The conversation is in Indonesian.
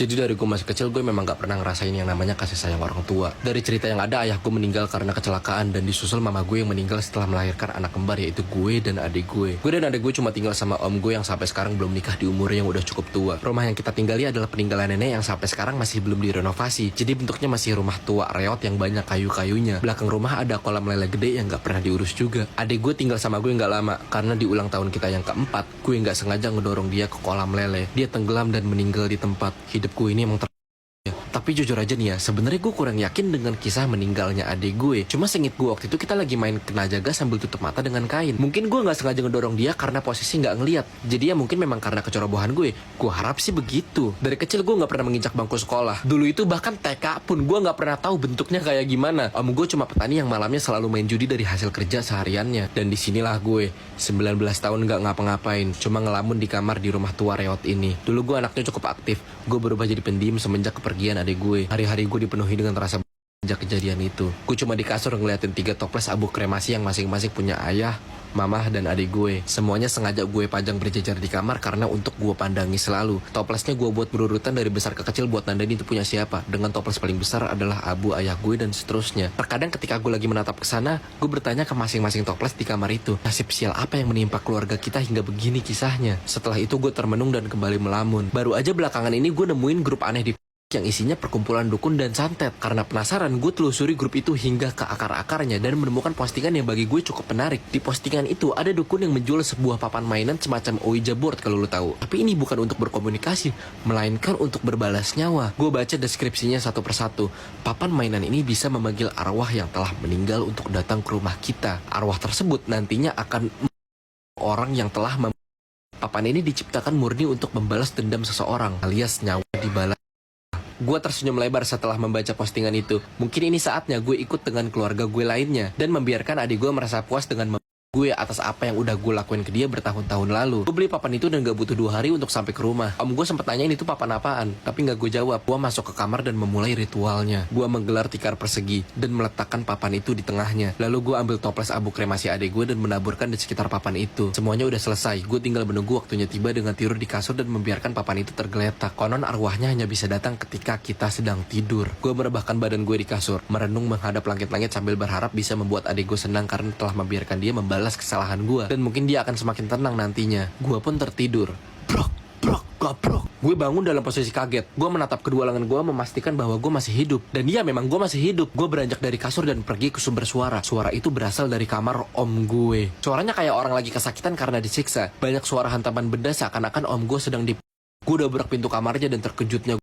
Jadi dari gue masih kecil, gue memang gak pernah ngerasain yang namanya kasih sayang orang tua. Dari cerita yang ada, ayah gue meninggal karena kecelakaan dan disusul mama gue yang meninggal setelah melahirkan anak kembar, yaitu gue dan adik gue. Gue dan adik gue cuma tinggal sama om gue yang sampai sekarang belum nikah di umurnya yang udah cukup tua. Rumah yang kita tinggali adalah peninggalan nenek yang sampai sekarang masih belum direnovasi. Jadi bentuknya masih rumah tua reot yang banyak kayu-kayunya. Belakang rumah ada kolam lele gede yang gak pernah diurus juga. Adik gue tinggal sama gue gak lama karena di ulang tahun kita yang keempat, gue gak sengaja ngedorong dia ke kolam lele. Dia tenggelam dan meninggal di tempat. Hidupku ini emang tapi jujur aja nih ya, sebenarnya gue kurang yakin dengan kisah meninggalnya adik gue. Cuma seinget gue waktu itu kita lagi main kena jaga sambil tutup mata dengan kain. Mungkin gue gak sengaja ngedorong dia karena posisi gak ngeliat. Jadi ya mungkin memang karena kecerobohan gue. Gue harap sih begitu. Dari kecil gue gak pernah menginjak bangku sekolah. Dulu itu bahkan TK pun gue gak pernah tahu bentuknya kayak gimana. Om gue cuma petani yang malamnya selalu main judi dari hasil kerja sehariannya. Dan disinilah gue 19 tahun gak ngapa-ngapain, cuma ngelamun di kamar di rumah tua reot ini. Dulu gue anaknya cukup aktif. Gue berubah jadi pendiam semenjak kepergian adik gue. Hari-hari gue dipenuhi dengan rasa sejak kejadian itu. Gue cuma di kasur ngeliatin 3 toples abu kremasi yang masing-masing punya ayah, mama, dan adik gue. Semuanya sengaja gue pajang berjejer di kamar karena untuk gue pandangi selalu. Toplesnya gue buat berurutan dari besar ke kecil buat nandain itu punya siapa. Dengan toples paling besar adalah abu ayah gue dan seterusnya. Terkadang ketika gue lagi menatap ke sana, gue bertanya ke masing-masing toples di kamar itu, nasib sial apa yang menimpa keluarga kita hingga begini kisahnya. Setelah itu gue termenung dan kembali melamun. Baru aja belakangan ini gue nemuin grup aneh di yang isinya perkumpulan dukun dan santet. Karena penasaran, gue telusuri grup itu hingga ke akar-akarnya dan menemukan postingan yang bagi gue cukup menarik. Di postingan itu ada dukun yang menjual sebuah papan mainan semacam Ouija board kalau lo tahu. Tapi ini bukan untuk berkomunikasi, melainkan untuk berbalas nyawa. Gue baca deskripsinya satu persatu. Papan mainan ini bisa memanggil arwah yang telah meninggal untuk datang ke rumah kita. Arwah tersebut nantinya akan orang yang telah papan ini diciptakan murni untuk membalas dendam seseorang, alias nyawa dibalas. Gue tersenyum lebar setelah membaca postingan itu. Mungkin ini saatnya gue ikut dengan keluarga gue lainnya dan membiarkan adik gue merasa puas dengan gue atas apa yang udah gue lakuin ke dia bertahun-tahun lalu. Gue beli papan itu dan gak butuh 2 hari untuk sampai ke rumah. Om gue sempet nanyain itu papan apaan, tapi gak gue jawab. Gue masuk ke kamar dan memulai ritualnya. Gue menggelar tikar persegi dan meletakkan papan itu di tengahnya. Lalu gue ambil toples abu kremasi adik gue dan menaburkan di sekitar papan itu. Semuanya udah selesai. Gue tinggal menunggu waktunya tiba dengan tidur di kasur dan membiarkan papan itu tergeletak. Konon arwahnya hanya bisa datang ketika kita sedang tidur. Gue merebahkan badan gue di kasur, merenung menghadap langit-langit sambil berharap bisa membuat adik gue senang karena telah membiarkan dia membalas kesalahan gue, dan mungkin dia akan semakin tenang nantinya. Gue pun tertidur. Brok, brok, goprok. Gue bangun dalam posisi kaget. Gue menatap kedua lengan gue memastikan bahwa gue masih hidup. Dan iya, memang gue masih hidup. Gue beranjak dari kasur dan pergi ke sumber suara. Suara itu berasal dari kamar om gue. Suaranya kayak orang lagi kesakitan karena disiksa. Banyak suara hantaman benda seakan-akan om gue sedang Gue udah berak pintu kamarnya dan terkejutnya